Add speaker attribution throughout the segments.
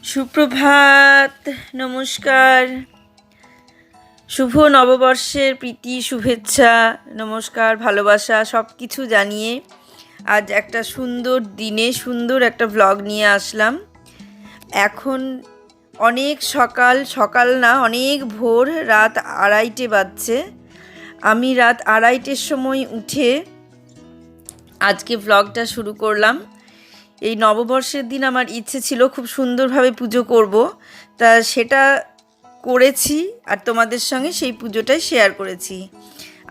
Speaker 1: সুপ্রভাত, নমস্কার, শুভ নববর্ষের প্রীতি, শুভেচ্ছা, নমস্কার, ভালোবাসা সব কিছু জানিয়ে আজ একটা সুন্দর দিনে সুন্দর একটা ভ্লগ নিয়ে আসলাম। এখন অনেক সকাল না, অনেক ভোর, রাত 2:30 বাজছে। আমি রাত 2:30-র সময় উঠে আজকে ভ্লগটা শুরু করলাম। এই নববর্ষের দিন আমার ইচ্ছে ছিল খুব সুন্দরভাবে পুজো করব, তা সেটা করেছি আর তোমাদের সঙ্গে সেই পুজোটাই শেয়ার করেছি।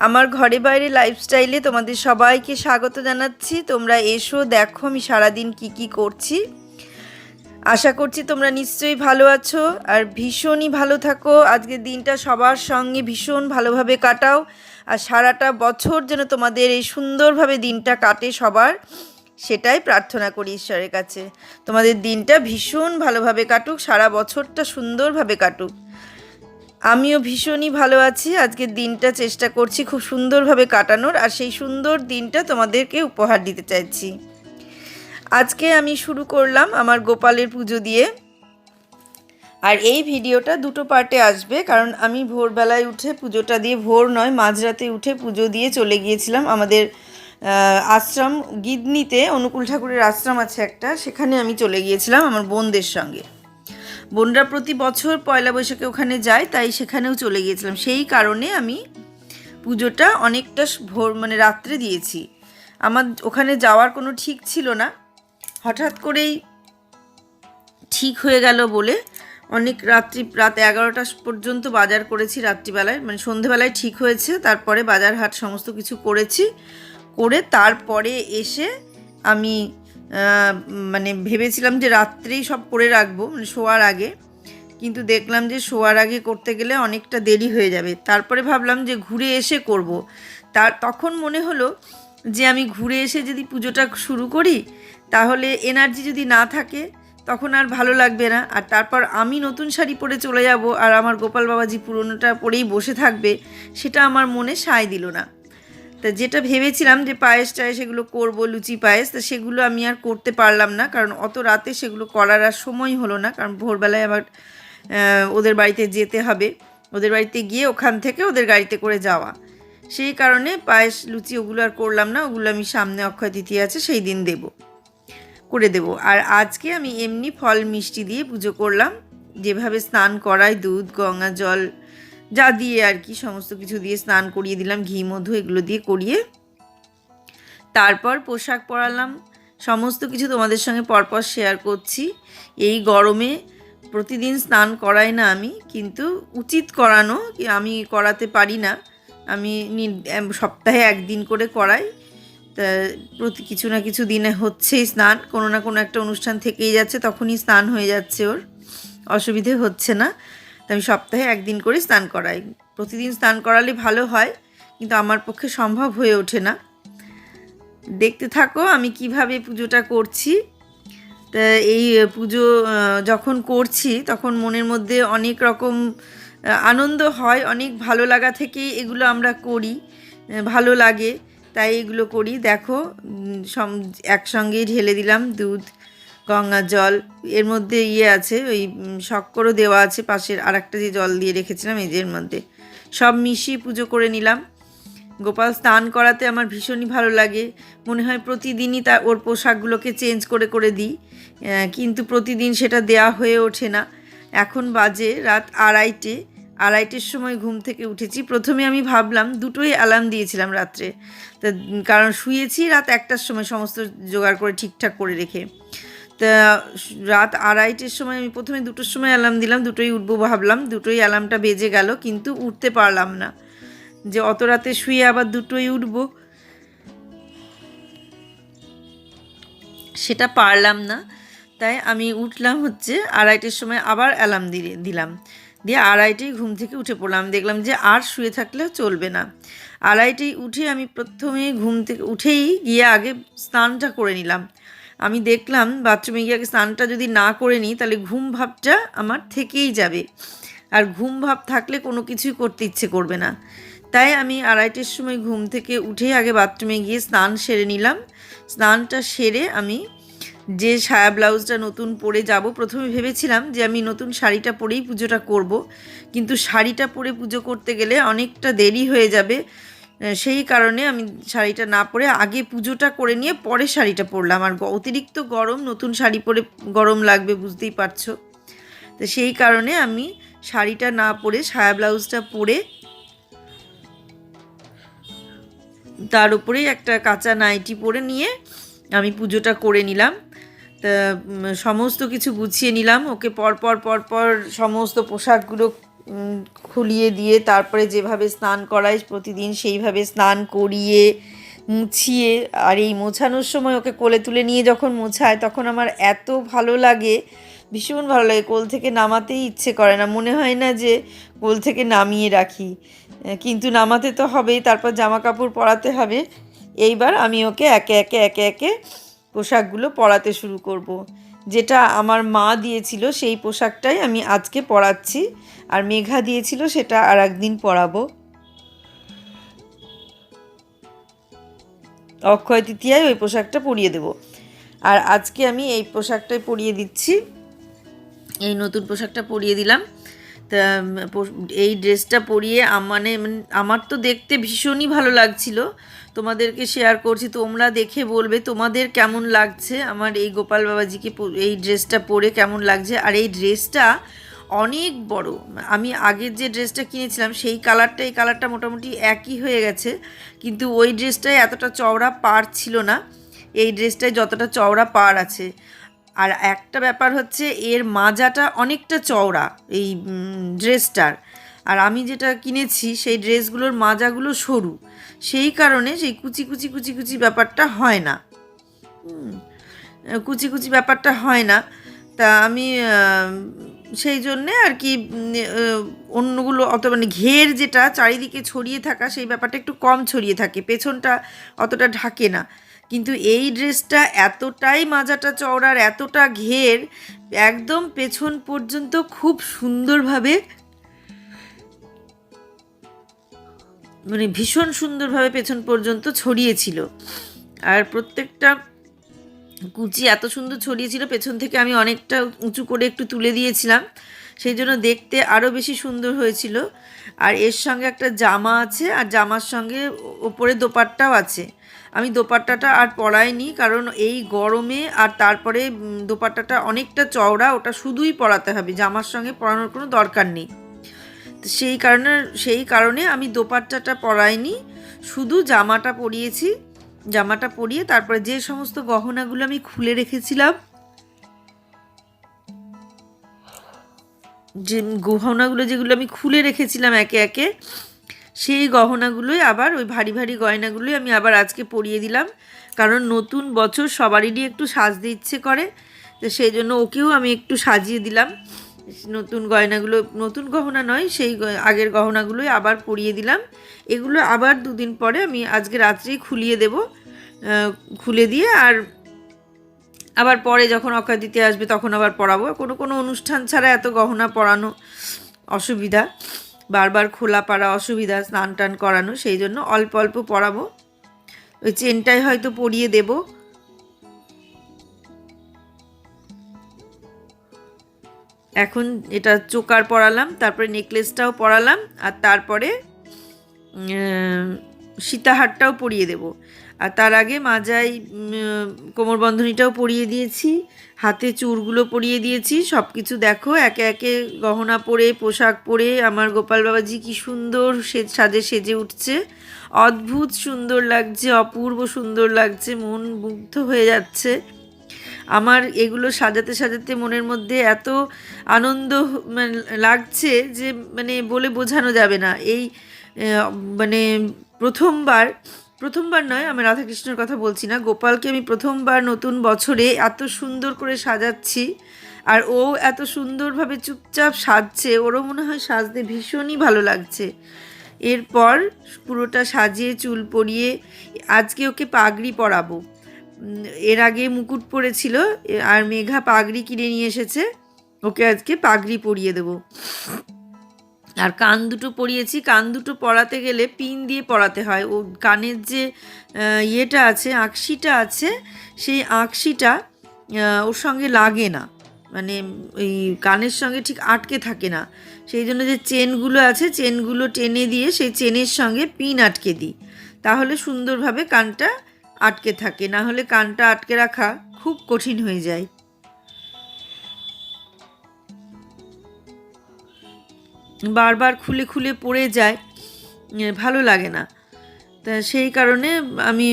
Speaker 1: আমার ঘরে বাইরে লাইফস্টাইলে তোমাদের সবাইকে স্বাগত জানাচ্ছি। তোমরা এসো, দেখো আমি সারাদিন কি করছি। আশা করছি তোমরা নিশ্চয়ই ভালো আছো আর ভীষণই ভালো থাকো। আজকের দিনটা সবার সঙ্গে ভীষণ ভালোভাবে কাটাও আর সারাটা বছর যেন তোমাদের এই সুন্দরভাবে দিনটা কাটে সবার, সেটাই প্রার্থনা করি ঈশ্বরের কাছে। তোমাদের দিনটা ভীষণ ভালোভাবে কাটুক, সারা বছরটা সুন্দরভাবে কাটুক। আমিও ভীষণই ভালো আছি। আজকের দিনটা চেষ্টা করছি খুব সুন্দরভাবে কাটানোর, আর সেই সুন্দর দিনটা তোমাদেরকে উপহার দিতে চাইছি। আজকে আমি শুরু করলাম আমার গোপালের পুজো দিয়ে, আর এই ভিডিওটা দুটো পার্টে আসবে, কারণ আমি ভোরবেলায় উঠে পুজোটা দিয়ে, ভোর নয় মাঝরাতে উঠে পুজো দিয়ে চলে গিয়েছিলাম আমাদের আশ্রম গিদনিতে। অনুকূল ঠাকুরের আশ্রম আছে একটা, সেখানে আমি চলে গিয়েছিলাম আমার বোনদের সঙ্গে। বোনরা প্রতি বছর পয়লা বৈশাখে ওখানে যায়, তাই সেখানেও চলে গিয়েছিলাম। সেই কারণে আমি পুজোটা অনেকটা ভোর মানে রাত্রে দিয়েছি। আমার ওখানে যাওয়ার কোনো ঠিক ছিল না, হঠাৎ করেই ঠিক হয়ে গেল বলে অনেক রাত 11টা পর্যন্ত বাজার করেছি রাত্রিবেলায়, মানে সন্ধেবেলায় ঠিক হয়েছে। তারপরে বাজার হাট সমস্ত কিছু করেছি, করে তারপরে এসে আমি মানে ভেবেছিলাম যে রাত্রেই সব করে রাখবো, মানে শোয়ার আগে, কিন্তু দেখলাম যে শোয়ার আগে করতে গেলে অনেকটা দেরি হয়ে যাবে। তারপরে ভাবলাম যে ঘুরে এসে করব। তখন মনে হলো যে আমি ঘুরে এসে যদি পুজোটা শুরু করি তাহলে এনার্জি যদি না থাকে তখন আর ভালো লাগবে না। আর তারপর আমি নতুন শাড়ি পরে চলে যাব আর আমার গোপাল বাবাজি পুরনোটা পরেই বসে থাকবে, সেটা আমার মনে সায় দিল না। তা যেটা ভেবেছিলাম যে পায়েস টায়েস এগুলো করবো, লুচি পায়েস, তা সেগুলো আমি আর করতে পারলাম না, কারণ অত রাতে সেগুলো করার আর সময় হলো না। কারণ ভোরবেলায় আবার ওদের বাড়িতে যেতে হবে, ওদের বাড়িতে গিয়ে ওখান থেকে ওদের গাড়িতে করে যাওয়া। সেই কারণে পায়েস লুচি ওগুলো আর করলাম না। ওগুলো আমি সামনে অক্ষয় তৃতীয়া আছে সেই দিন করে দেব। আর আজকে আমি এমনি ফল মিষ্টি দিয়ে পুজো করলাম, যেভাবে স্নান করাই, দুধ, গঙ্গা জল যা দিয়ে আর কি সমস্ত কিছু দিয়ে স্নান করিয়ে দিলাম, ঘি মধু এগুলো দিয়ে করিয়ে তারপর পোশাক পরালাম। সমস্ত কিছু তোমাদের সঙ্গে পরপর শেয়ার করছি। এই গরমে প্রতিদিন স্নান করাই না আমি, কিন্তু উচিত করানো, আমি করাতে পারি না। আমি সপ্তাহে একদিন করে করাই। তা কিছু না কিছু দিনে হচ্ছেই স্নান, কোনো না কোনো একটা অনুষ্ঠান থেকেই যাচ্ছে, তখনই স্নান হয়ে যাচ্ছে, ওর অসুবিধে হচ্ছে না। তো আমি সপ্তাহে একদিন করে স্নান করাই। প্রতিদিন স্নান করালে ভালো হয়, কিন্তু আমার পক্ষে সম্ভব হয়ে ওঠে না। দেখতে থাকো আমি কিভাবে পুজোটা করছি। তা এই পুজো যখন করছি তখন মনের মধ্যে অনেক রকম আনন্দ হয়, অনেক ভালো লাগা থেকেই এগুলো আমরা করি, ভালো লাগে তাই এগুলো করি। দেখো একসঙ্গেই ঢেলে দিলাম দুধ, গঙ্গা জল, এর মধ্যে আছে ওই শক্করও দেওয়া আছে, পাশের আর একটা যে জল দিয়ে রেখেছিলাম এই যে এর মধ্যে সব মিশিয়ে পুজো করে নিলাম। গোপাল স্নান করাতে আমার ভীষণই ভালো লাগে, মনে হয় প্রতিদিনই ওর পোশাকগুলোকে চেঞ্জ করে করে দিই, কিন্তু প্রতিদিন সেটা দেয়া হয়ে ওঠে না। এখন বাজে রাত 2:30-2:30-র সময় ঘুম থেকে উঠেছি। প্রথমে আমি ভাবলাম, দুটোই অ্যালার্ম দিয়েছিলাম রাত্রে, তা কারণ শুয়েছি রাত 1টার সময় সমস্ত জোগাড় করে ঠিকঠাক করে রেখে। তা রাত 2:30-র সময় আমি প্রথমে 2টোর সময় অ্যালার্ম দিলাম, দুটোই উঠবো ভাবলাম, দুটোই অ্যালার্মটা বেজে গেল, কিন্তু উঠতে পারলাম না, যে অত রাতে শুয়ে আবার দুটোই উঠবো সেটা পারলাম না। তাই আমি উঠলাম হচ্ছে 2:30-র সময়, আবার অ্যালার্ম দিলাম, দিয়ে 2:30-ই ঘুম থেকে উঠে পড়লাম। দেখলাম যে আর শুয়ে থাকলেও চলবে না। 2:30-ই উঠে আমি প্রথমে ঘুম থেকে উঠেই গিয়ে আগে স্নানটা করে নিলাম। আমি দেখলাম বাথরুমে গিয়ে আগে স্নানটা যদি না করে নিই তাহলে ঘুম ভাবটা আমার থেকেই যাবে, আর ঘুম ভাব থাকলে কোনো কিছুই করতে ইচ্ছে করবে না। তাই আমি 2:30-র সময় ঘুম থেকে উঠে আগে বাথরুমে গিয়ে স্নান সেরে নিলাম। স্নানটা সেরে আমি যে সায়া ব্লাউজটা নতুন পরে যাব, প্রথমে ভেবেছিলাম যে আমি নতুন শাড়িটা পরেই পুজোটা করব, কিন্তু শাড়িটা পরে পুজো করতে গেলে অনেকটা দেরি হয়ে যাবে। সেই কারণে আমি শাড়িটা না পরে আগে পুজোটা করে নিয়ে পরে শাড়িটা পরলাম। আর অতিরিক্ত গরম, নতুন শাড়ি পরে গরম লাগবে, বুঝতেই পারছো। তো সেই কারণে আমি শাড়িটা না পরে সায়া ব্লাউজটা পরে তার উপরেই একটা কাঁচা নাইটি পরে নিয়ে আমি পুজোটা করে নিলাম। তা সমস্ত কিছু গুছিয়ে নিলাম, ওকে পরপর সমস্ত পোশাকগুলো খুলিয়ে দিয়ে তারপরে যেভাবে স্নান করাই প্রতিদিন সেইভাবে স্নান করিয়ে মুছিয়ে, আর এই মোছানোর সময় ওকে কোলে তুলে নিয়ে যখন মোছায় তখন আমার এত ভালো লাগে, ভীষণ ভালো লাগে। কোল থেকে নামাতেই ইচ্ছে করে না, মনে হয় না যে কোল থেকে নামিয়ে রাখি, কিন্তু নামাতে তো হবেই, তারপর জামা কাপড় পরাতে হবে। এইবার আমি ওকে একে একে পোশাকগুলো পরাতে শুরু করব। যেটা আমার মা দিয়েছিল সেই পোশাকটাই আমি আজকে পরাচ্ছি, আর মেঘা দিয়েছিল সেটা আর একদিন পরাবো। অক্ষয় তৃতীয়ায় ওই পোশাকটা পরিয়ে দেব, আর আজকে আমি এই পোশাকটাই পরিয়ে দিচ্ছি, এই নতুন পোশাকটা পরিয়ে দিলাম। তা এই ড্রেসটা পরিয়ে আমার তো দেখতে ভীষণই ভালো লাগছিল, তোমাদেরকে শেয়ার করছি, তোমরা দেখে বলবে তোমাদের কেমন লাগছে আমার এই গোপাল বাবাজিকে এই ড্রেসটা পরে কেমন লাগছে। আর এই ড্রেসটা অনেক বড়, আমি আগের যে ড্রেসটা কিনেছিলাম সেই কালারটা এই কালারটা মোটামুটি একই হয়ে গেছে, কিন্তু ওই ড্রেসটায় এতটা চওড়া পাড় ছিল না, এই ড্রেসটায় যতটা চওড়া পাড় আছে। আর একটা ব্যাপার হচ্ছে এর মাজাটা অনেকটা চওড়া এই ড্রেসটার, আর আমি যেটা কিনেছি সেই ড্রেসগুলোর মাজাগুলো সরু, সেই কারণে সেই কুচি কুচি কুচি কুচি ব্যাপারটা হয় না, কুচি কুচি ব্যাপারটা হয় না। তা আমি সেই জন্যে আর কি অন্যগুলো অত ঘের যেটা চারিদিকে ছড়িয়ে থাকা সেই ব্যাপারটা একটু কম ছড়িয়ে থাকে, পেছনটা অতটা ঢাকে না। কিন্তু এই ড্রেসটা এতটাই মাজাটা চওড়ার, এতটা ঘের, একদম পেছন পর্যন্ত খুব সুন্দরভাবে, ভীষণ সুন্দরভাবে পেছন পর্যন্ত ছড়িয়েছিল। আর প্রত্যেকটা কুচি এত সুন্দর ছড়িয়েছিল, পেছন থেকে আমি অনেকটা উঁচু করে একটু তুলে দিয়েছিলাম, সেই জন্য দেখতে আরও বেশি সুন্দর হয়েছিল। আর এর সঙ্গে একটা জামা আছে, আর জামার সঙ্গে ওপরে দোপাট্টাও আছে। আমি দোপাট্টাটা আর পরাইনি, কারণ এই গরমে, আর তারপরে দোপাট্টাটা অনেকটা চওড়া, ওটা শুধুই পরাতে হবে, জামার সঙ্গে পরানোর কোনো দরকার নেই। সেই কারণে আমি দোপাট্টাটা পরাইনি, শুধু জামাটা পরিয়েছি। জামাটা পরিয়ে তারপরে যে সমস্ত গহনাগুলো আমি খুলে রেখেছিলাম, যে গহনাগুলো যেগুলো আমি খুলে রেখেছিলাম একে একে, সেই গহনাগুলোই আবার, ওই ভারী ভারী গয়নাগুলোই আমি আবার আজকে পরিয়ে দিলাম, কারণ নতুন বছর সবারই একটু সাজতে ইচ্ছে করে, তো সেই জন্য ওকেও আমি একটু সাজিয়ে দিলাম। নতুন গয়নাগুলো, নতুন গহনা নয়, সেই আগের গহনাগুলোই আবার পরিয়ে দিলাম। এগুলো আবার দুদিন পরে আমি আজকে রাত্রেই খুলিয়ে দেব, খুলে দিয়ে আর আবার পরে যখন অক্ষয় তৃতীয়া আসবে তখন আবার পরাবো। কোনো অনুষ্ঠান ছাড়া এত গহনা পরানো অসুবিধা, বারবার খোলা পাড়া অসুবিধা, স্নান টান করানো, সেই জন্য অল্প অল্প পরাবো। ওই চেনটাই হয়তো পরিয়ে দেব। এখন এটা চোকার পরালাম, তারপরে নেকলেসটাও পরালাম, আর তারপরে সীতাহারটাও পরিয়ে দেব। আর তার আগে মাজায় কোমরবন্ধনীটাও পরিয়ে দিয়েছি, হাতে চূড়গুলো পরিয়ে দিয়েছি, সব কিছু দেখো একে একে গহনা পরে, পোশাক পরে আমার গোপাল বাবাজি কি সুন্দর সাজে সেজে উঠছে, অদ্ভুত সুন্দর লাগছে, অপূর্ব সুন্দর লাগছে, মন মুগ্ধ হয়ে যাচ্ছে আমার। এগুলো সাজাতে সাজাতে মনের মধ্যে এত আনন্দ লাগছে যে বলে বোঝানো যাবে না। এই প্রথমবার নয়, আমি রাধাকৃষ্ণের কথা বলছি না, গোপালকে আমি প্রথমবার নতুন বছরে এত সুন্দর করে সাজাচ্ছি, আর ও এত সুন্দরভাবে চুপচাপ সাজছে, ওরও মনে হয় সাজতে ভীষণই ভালো লাগছে। এরপর পুরোটা সাজিয়ে চুল পরিয়ে আজকে ওকে পাগড়ি পরাবো। এর আগে মুকুট পরেছিল, আর মেঘা পাগড়ি কিনে নিয়ে এসেছে, ওকে আজকে পাগড়ি পরিয়ে দেবো। আর কান দুটো পরিয়েছি, কান দুটো পরাতে গেলে পিন দিয়ে পরাতে হয়, ও কানের যে ইয়েটা আছে, আঁকশিটা আছে, সেই আঁকশিটা ওর সঙ্গে লাগে না, মানে ওই কানের সঙ্গে ঠিক আটকে থাকে না। সেই জন্য যে চেনগুলো আছে চেনগুলো টেনে দিয়ে সেই চেনের সঙ্গে পিন আটকে দিই, তাহলে সুন্দরভাবে কানটা আটকে থাকে, না হলে কানটা আটকে রাখা খুব কঠিন হয়ে যায়। বারবার খুলে খুলে পড়ে যায়, ভালো লাগে না। তা সেই কারণে আমি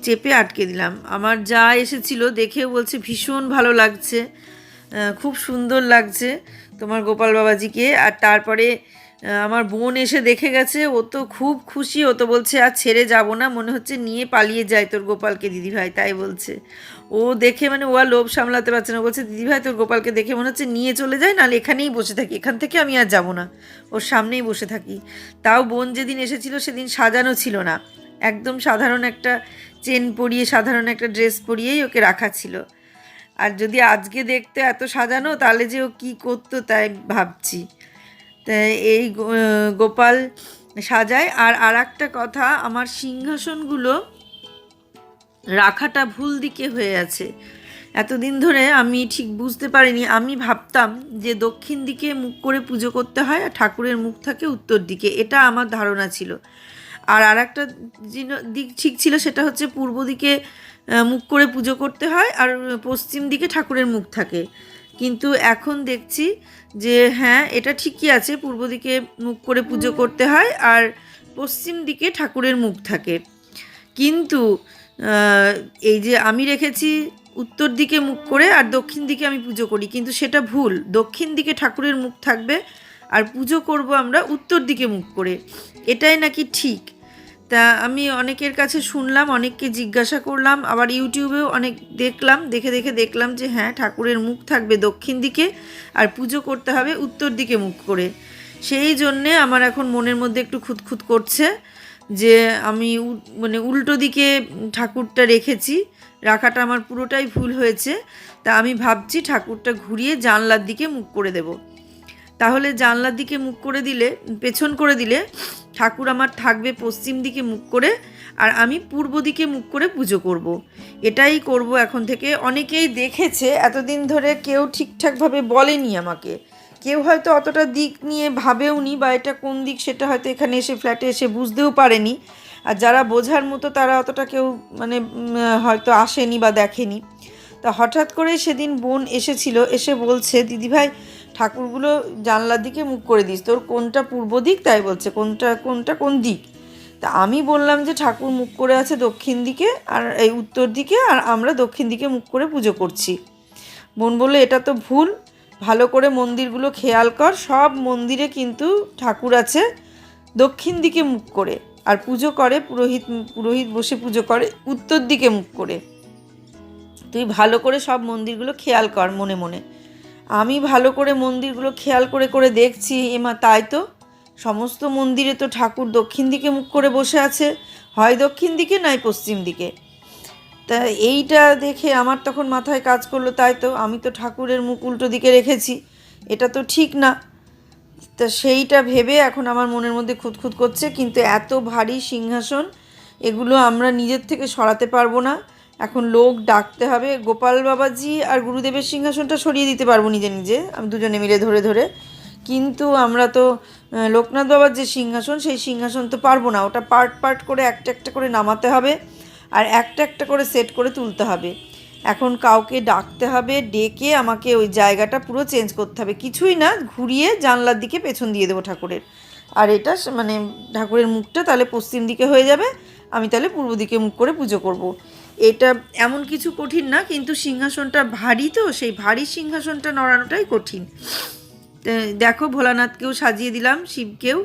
Speaker 1: চেপে আটকে দিলাম। আমার যা এসেছিল দেখেও বলছে ভীষণ ভালো লাগছে, খুব সুন্দর লাগছে তোমার গোপাল বাবাজিকে। আর তারপরে আমার বোন এসে দেখে গেছে, ও তো খুব খুশি, ও তো বলছে আর ছেড়ে যাব না, মনে হচ্ছে নিয়ে পালিয়ে যায় তোর গোপালকে দিদিভাই, তাই বলছে। ও দেখে মানে ও আর লোভ সামলাতে পারছে না, বলছে দিদিভাই তোর গোপালকে দেখে মনে হচ্ছে নিয়ে চলে যায়, নাহলে এখানেই বসে থাকি, এখান থেকে আমি আর যাব না, ওর সামনেই বসে থাকি। তাও বোন যেদিন এসেছিল সেদিন সাজানো ছিল না, একদম সাধারণ একটা চেন পরিয়ে সাধারণ একটা ড্রেস পরিয়েই ওকে রাখা ছিল। আর যদি আজকে দেখতে এত সাজানো তাহলে যে ও কী করতো তাই ভাবছি। তাই এই গোপাল সাজায়। আর একটা কথা, আমার সিংহাসনগুলো রাখাটা ভুল দিকে হয়ে আছে। এতদিন ধরে আমি ঠিক বুঝতে পারিনি, আমি ভাবতাম যে দক্ষিণ দিকে মুখ করে পুজো করতে হয় আর ঠাকুরের মুখ থাকে উত্তর দিকে, এটা আমার ধারণা ছিল। আর একটা দিক ঠিক ছিল, সেটা হচ্ছে পূর্ব দিকে মুখ করে পুজো করতে হয় আর পশ্চিম দিকে ঠাকুরের মুখ থাকে। কিন্তু এখন দেখছি যে হ্যাঁ, এটা ঠিকই আছে, পূর্ব দিকে মুখ করে পুজো করতে হয় আর পশ্চিম দিকে ঠাকুরের মুখ থাকে। কিন্তু এই যে আমি রেখেছি উত্তর দিকে মুখ করে আর দক্ষিণ দিকে আমি পুজো করি, কিন্তু সেটা ভুল। দক্ষিণ দিকে ঠাকুরের মুখ থাকবে আর পুজো করব আমরা উত্তর দিকে মুখ করে, এটাই নাকি ঠিক। তা আমি অনেকের কাছে শুনলাম, অনেককে জিজ্ঞাসা করলাম, আবার ইউটিউবেও অনেক দেখলাম, দেখলাম যে হ্যাঁ, ঠাকুরের মুখ থাকবে দক্ষিণ দিকে আর পুজো করতে হবে উত্তর দিকে মুখ করে। সেই জন্যে আমার এখন মনের মধ্যে একটু খুঁতখুত করছে যে আমি মানে উল্টো দিকে ঠাকুরটা রেখেছি, রাখাটা আমার পুরোটাই ভুল হয়েছে। তা আমি ভাবছি ঠাকুরটা ঘুরিয়ে জানলার দিকে মুখ করে দেব, তাহলে জানলার দিকে মুখ করে দিলে, পেছন করে দিলে ঠাকুর আমার থাকবে পশ্চিম দিকে মুখ করে আর আমি পূর্ব দিকে মুখ করে পুজো করব। এটাই করব এখন থেকে। অনেকেই দেখেছে, এতদিন ধরে কেউ ঠিকঠাকভাবে বলেনি আমাকে, কেউ হয়তো অতটা দিক নিয়ে ভাবেও নি, বা এটা কোন দিক সেটা হয়তো এখানে এসে ফ্ল্যাটে এসে বুঝতেও পারেনি। আর যারা বোঝার মতো তারা অতটা কেউ মানে হয়তো আসেনি বা দেখেনি। তা হঠাৎ করে সেদিন বোন এসেছিল, এসে বলছে দিদিভাই ঠাকুরগুলো জানলার দিকে মুখ করে দিস, তোর কোনটা পূর্ব দিক, তাই বলছে কোন দিক। তা আমি বললাম যে ঠাকুর মুখ করে আছে দক্ষিণ দিকে আর এই উত্তর দিকে, আর আমরা দক্ষিণ দিকে মুখ করে পুজো করছি। বোন বললো এটা তো ভুল, ভালো করে মন্দিরগুলো খেয়াল কর, সব মন্দিরে কিন্তু ঠাকুর আছে দক্ষিণ দিকে মুখ করে আর পুজো করে পুরোহিত বসে পুজো করে উত্তর দিকে মুখ করে। তুই ভালো করে সব মন্দিরগুলো খেয়াল কর মনে মনে। আমি ভালো করে মন্দিরগুলো খেয়াল করে করে দেখছি, এমা তাই তো, সমস্ত মন্দিরে তো ঠাকুর দক্ষিণ দিকে মুখ করে বসে আছে, হয় দক্ষিণ দিকে নয় পশ্চিম দিকে। তা এইটা দেখে আমার তখন মাথায় কাজ করলো, তাই তো, আমি তো ঠাকুরের মুখ উল্টো দিকে রেখেছি, এটা তো ঠিক না। তা সেইটা ভেবে এখন আমার মনের মধ্যে খুঁতখুত করছে। কিন্তু এত ভারী সিংহাসন, এগুলো আমরা নিজের থেকে সরাতে পারবো না, এখন লোক ডাকতে হবে। গোপাল বাবাজি আর গুরুদেবের সিংহাসনটা সরিয়ে দিতে পারবো নিজে নিজে, আমি দুজনে মিলে ধরে ধরে, কিন্তু আমরা তো লোকনাথ বাবার যে সিংহাসন, সেই সিংহাসন তো পারবো না, ওটা পার্ট পার্ট করে একটা একটা করে নামাতে হবে আর একটা একটা করে সেট করে তুলতে হবে। এখন কাউকে ডাকতে হবে, ডেকে আমাকে ওই জায়গাটা পুরো চেঞ্জ করতে হবে, কিছুই না, ঘুরিয়ে জানলার দিকে পেছন দিয়ে দেবো ঠাকুরের। আর এটা মানে ঠাকুরের মুখটা তাহলে পশ্চিম দিকে হয়ে যাবে, আমি তাহলে পূর্ব দিকে মুখ করে পুজো করব। এটা এমন কিছু কঠিন না, কিন্তু সিংহাসনটা ভারী, তো সেই ভারী সিংহাসনটা নড়ানোটাই কঠিন। দেখো ভোলানাথকেও সাজিয়ে দিলাম, শিবকেও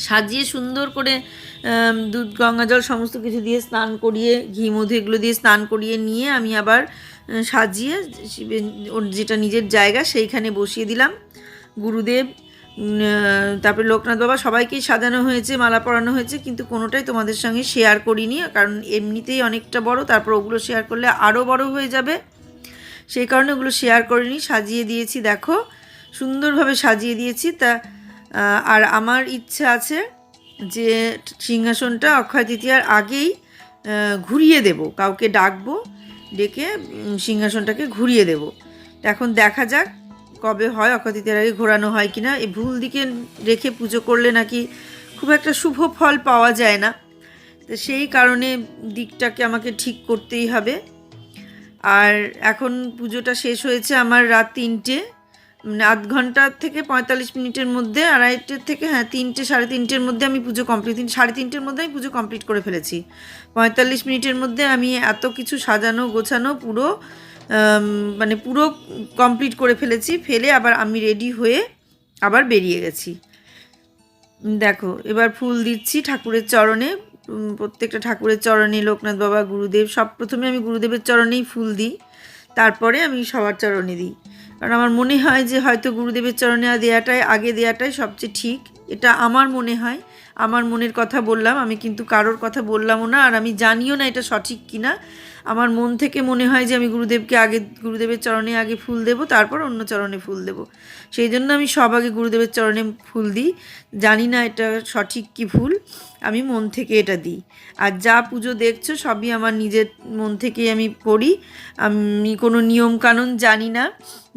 Speaker 1: সাজিয়ে সুন্দর করে দুধ গঙ্গা জল সমস্ত কিছু দিয়ে স্নান করিয়ে, ঘি মধু এগুলো দিয়ে স্নান করিয়ে নিয়ে আমি আবার সাজিয়ে শিবের ওর যেটা নিজের জায়গা সেইখানে বসিয়ে দিলাম। গুরুদেব, তারপরে লোকনাথ বাবা সবাইকেই সাজানো হয়েছে, মালা পরানো হয়েছে, কিন্তু কোনোটাই তোমাদের সঙ্গে শেয়ার করিনি, কারণ এমনিতেই অনেকটা বড়, তারপর ওগুলো শেয়ার করলে আরও বড় হয়ে যাবে, সেই কারণে ওগুলো শেয়ার করিনি। সাজিয়ে দিয়েছি, দেখো সুন্দরভাবে সাজিয়ে দিয়েছি। তা আর আমার ইচ্ছা আছে যে সিংহাসনটা অক্ষয় তৃতীয়ার আগেই ঘুরিয়ে দেব, কাউকে ডাকবো ডেকে সিংহাসনটাকে ঘুরিয়ে দেব। এখন দেখা যাক কবে হয়, অক্ষতিথির আগে ঘোরানো হয় কিনা। এই ভুল দিকে রেখে পুজো করলে নাকি খুব একটা শুভ ফল পাওয়া যায় না, তো সেই কারণে দিকটাকে আমাকে ঠিক করতেই হবে। আর এখন পুজোটা শেষ হয়েছে আমার রাত 3টে, মানে আধ ঘন্টা থেকে 45 মিনিটের মধ্যে, 2:30 থেকে 3টে 3:30-এর মধ্যে আমি পুজো কমপ্লিট, 3:30-এর মধ্যে আমি পুজো কমপ্লিট করে ফেলেছি। 45 মিনিটের মধ্যে আমি এত কিছু সাজানো গোছানো পুরো মানে পুরো কমপ্লিট করে ফেলেছি। ফেলে আবার আমি রেডি হয়ে আবার বেরিয়ে গেছি। দেখো এবার ফুল দিচ্ছি ঠাকুরের চরণে, প্রত্যেকটা ঠাকুরের চরণে, লোকনাথ বাবা, গুরুদেব, সব প্রথমে আমি গুরুদেবের চরণেই ফুল দিই, তারপরে আমি সবার চরণে দিই। কারণ আমার মনে হয় যে হয়তো গুরুদেবের চরণে আগে দেওয়াটাই সবচেয়ে ঠিক, এটা আমার মনে হয়। আমার মনের কথা বললাম, আমি কিন্তু কারোর কথা বললামও না, আর আমি জানিও না এটা সঠিক কিনা। আমার মন থেকে মনে হয় যে আমি গুরুদেবের চরণে আগে ফুল দেব, তারপর অন্য চরণে ফুল দেব। সেই জন্য আমি সব আগে গুরুদেবের চরণে ফুল দিই। জানি না এটা সঠিক কি ভুল, আমি মন থেকে এটা দিই। আর যা পুজো দেখছো সবই আমার নিজের মন থেকেই আমি করি। আমি কোনো নিয়ম কানুন জানি না,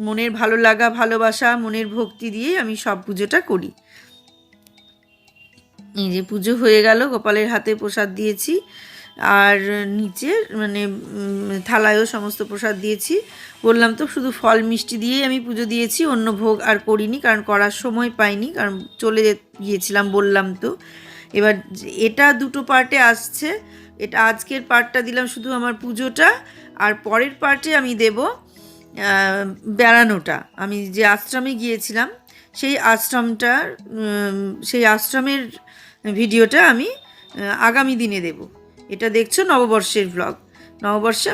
Speaker 1: মনের ভালো লাগা, ভালোবাসা, মনের ভক্তি দিয়েই আমি সব পুজোটা করি। এই যে পুজো হয়ে গেল, গোপালের হাতে প্রসাদ দিয়েছি, আর নিচে মানে থালায়ও সমস্ত প্রসাদ দিয়েছি। বললাম তো শুধু ফল মিষ্টি দিয়েই আমি পুজো দিয়েছি, অন্য ভোগ আর করিনি, কারণ করার সময় পাইনি, কারণ চলে গিয়েছিলাম বললাম তো। এবার এটা দুটো পার্টে আসছে, এটা আজকের পার্টটা দিলাম শুধু আমার পুজোটা, আর পরের পার্টে আমি দেব বেড়ানোটা। আমি যে আশ্রমে গিয়েছিলাম সেই আশ্রমের ভিডিওটা আমি আগামী দিনে দেব। এটা দেখছো নববর্ষের ব্লগ। নববর্ষে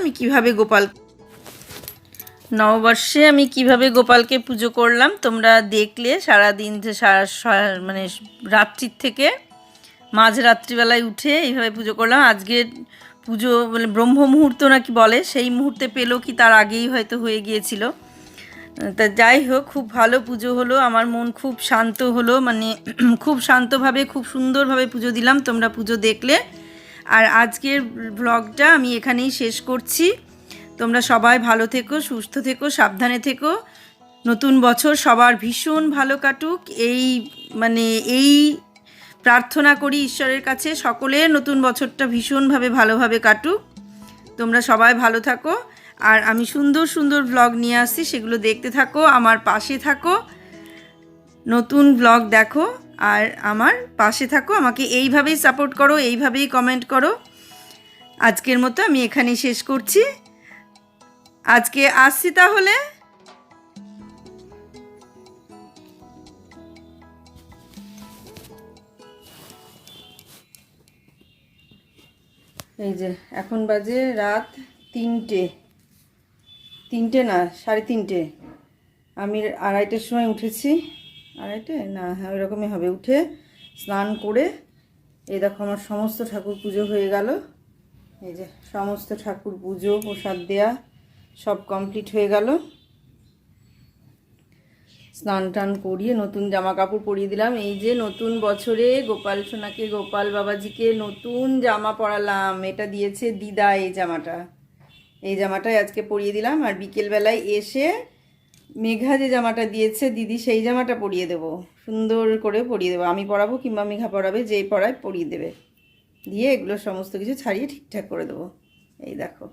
Speaker 1: আমি কিভাবে গোপালকে পুজো করলাম তোমরা দেখলে। সারাদিন মানে রাত্রির থেকে মাঝরাত্রিবেলায় উঠে এইভাবে পুজো করলাম। আজকের পুজো মানে ব্রহ্ম মুহূর্ত নাকি বলে, সেই মুহূর্তে পেলো কি তার আগেই হয়তো হয়ে গিয়েছিল। তা যাই হোক, খুব ভালো পুজো হলো, আমার মন খুব শান্ত হলো, মানে খুব শান্তভাবে খুব সুন্দরভাবে পুজো দিলাম। তোমরা পুজো দেখলে, আর আজকের ব্লগটা আমি এখানেই শেষ করছি। তোমরা সবাই ভালো থেকো, সুস্থ থেকো, সাবধানে থেকো। নতুন বছর সবার ভীষণ ভালো কাটুক, এই প্রার্থনা করি ঈশ্বরের কাছে, সকলের নতুন বছরটা ভীষণভাবে ভালোভাবে কাটুক। তোমরা সবাই ভালো থাকো, আর আমি সুন্দর সুন্দর ব্লগ নিয়ে আসছি, সেগুলো দেখতে থাকো, আমার পাশে থাকো, নতুন ব্লগ দেখো, আর আমার পাশে থাকো। আমাকে এইভাবেই সাপোর্ট করো, এইভাবেই কমেন্ট করো। আজকের মতো আমি এখানেই শেষ করছি, আজকে আসছি তাহলে। এই যে এখন বাজে রাত 3টে না 3:30। আমি 2:30-এর সময় উঠেছি, 2:30 না, হ্যাঁ ওই রকমই হবে। উঠে স্নান করে এই দেখো আমার সমস্ত ঠাকুর পুজো হয়ে গেল। এই যে সমস্ত ঠাকুর পুজো, প্রসাদ দেয়া সব কমপ্লিট হয়ে গেল। স্নান টান করিয়ে নতুন জামা কাপড় পরিয়ে দিলাম। এই যে নতুন বছরে গোপাল সোনাকে, গোপাল বাবাজিকে নতুন জামা পরালাম। এটা দিয়েছে দিদা, এই জামাটাই আজকে পরিয়ে দিলাম। আর বিকেলবেলায় এসে মেঘা যে জামাটা দিয়েছে দিদি, সেই জামাটা পরিয়ে দেবো, সুন্দর করে পরিয়ে দেবো। আমি পরাবো কিংবা মেঘা পরাবে, যেই পরায় পরিয়ে দেবে, দিয়ে এগুলো সমস্ত কিছু ছাড়িয়ে ঠিকঠাক করে দেবো। এই দেখো,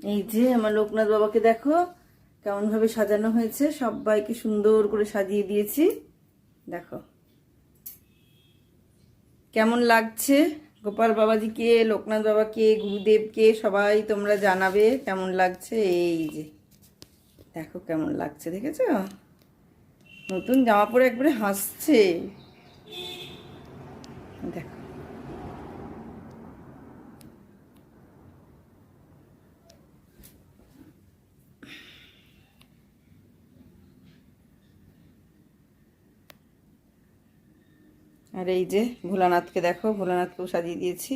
Speaker 1: এই যে আমার লোকনাথ বাবাকে দেখো কেমনভাবে সাজানো হয়েছে, সবাইকে সুন্দর করে সাজিয়ে দিয়েছি। দেখো কেমন লাগছে গোপাল বাবাজিকে, লোকনাথ বাবাকে, গুরুদেবকে, সবাই তোমরা জানাবে কেমন লাগছে। এই যে দেখো কেমন লাগছে, দেখেছো? নতুন জামা পরে একবারে হাসছে, দেখো। আর এই যে ভোলানাথকে দেখো, ভোলানাথকেও সাজিয়ে দিয়েছি।